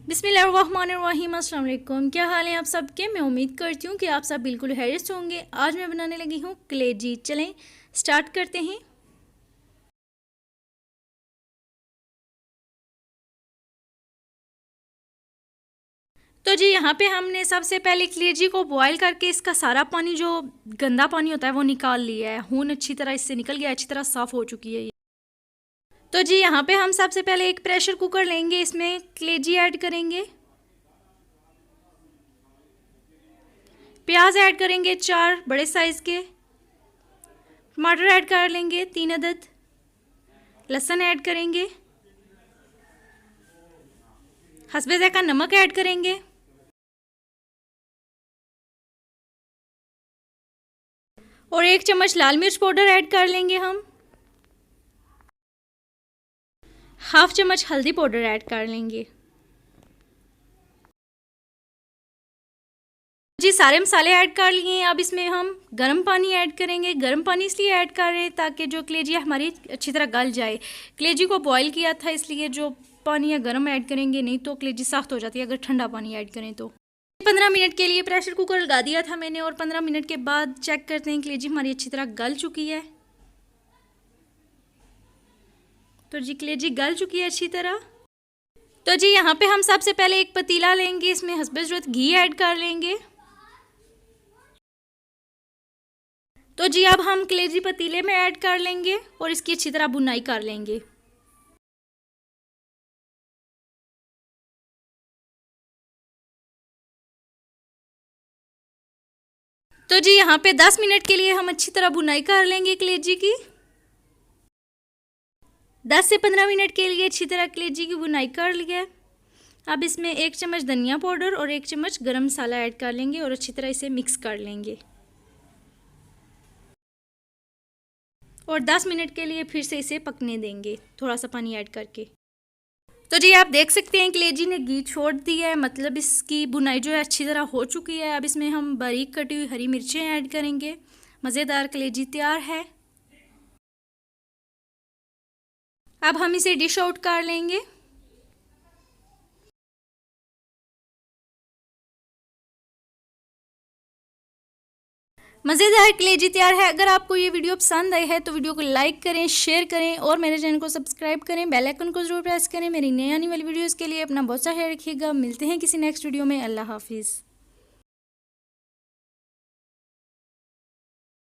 बिस्मिल्लाहिर्रहमानिर्रहीम। अस्सलाम वालेकुम। क्या हाल है आप सबके? मैं उम्मीद करती हूँ कि आप सब बिल्कुल खैरियत से होंगे। आज मैं बनाने लगी हूँ कलेजी। चलें स्टार्ट करते हैं। तो जी यहाँ पे हमने सबसे पहले कलेजी को बॉयल करके इसका सारा पानी जो गंदा पानी होता है वो निकाल लिया है। खून अच्छी तरह इससे निकल गया, अच्छी तरह साफ़ हो चुकी है ये। तो जी यहाँ पे हम सबसे पहले एक प्रेशर कुकर लेंगे, इसमें कलेजी ऐड करेंगे, प्याज ऐड करेंगे 4 बड़े साइज़ के, टमाटर ऐड कर लेंगे 3 अदद, लहसुन ऐड करेंगे, हस्बे ज़ायक़ा नमक ऐड करेंगे और 1 चम्मच लाल मिर्च पाउडर ऐड कर लेंगे हम, हाफ चम्मच हल्दी पाउडर ऐड कर लेंगे। जी सारे मसाले ऐड कर लिए। अब इसमें हम गर्म पानी ऐड करेंगे। गर्म पानी इसलिए ऐड कर रहे हैं ताकि जो कलेजी हमारी अच्छी तरह गल जाए। कलेजी को बॉईल किया था इसलिए जो पानी है गर्म ऐड करेंगे, नहीं तो कलेजी सख्त हो जाती है अगर ठंडा पानी ऐड करें तो। 15 मिनट के लिए प्रेशर कुकर लगा दिया था मैंने और 15 मिनट के बाद चेक करते हैं कलेजी हमारी अच्छी तरह गल चुकी है। तो जी कलेजी गल चुकी है अच्छी तरह। तो जी यहाँ पे हम सबसे पहले एक पतीला लेंगे, इसमें हस्बे ज़रूरत घी ऐड कर लेंगे। तो जी अब हम कलेजी पतीले में ऐड कर लेंगे और इसकी अच्छी तरह भुनाई कर लेंगे। तो जी यहाँ पे 10 मिनट के लिए हम अच्छी तरह भुनाई कर लेंगे कलेजी की। 10 से 15 मिनट के लिए अच्छी तरह कलेजी की भुनाई कर लिया। अब इसमें 1 चम्मच धनिया पाउडर और 1 चम्मच गरम मसाला ऐड कर लेंगे और अच्छी तरह इसे मिक्स कर लेंगे और 10 मिनट के लिए फिर से इसे पकने देंगे थोड़ा सा पानी ऐड करके। तो जी आप देख सकते हैं कलेजी ने घी छोड़ दिया है, मतलब इसकी भुनाई जो है अच्छी तरह हो चुकी है। अब इसमें हम बारीक कटी हुई हरी मिर्चें ऐड करेंगे। मज़ेदार कलेजी तैयार है। अब हम इसे डिश आउट कर लेंगे। मज़ेदार कलेजी तैयार है। अगर आपको ये वीडियो पसंद आई है तो वीडियो को लाइक करें, शेयर करें और मेरे चैनल को सब्सक्राइब करें। बेल आइकन को ज़रूर प्रेस करें। मेरी नई आने वाली वीडियोस के लिए अपना बहुत सा ख्याल रखिएगा। मिलते हैं किसी नेक्स्ट वीडियो में। अल्लाह हाफिज़।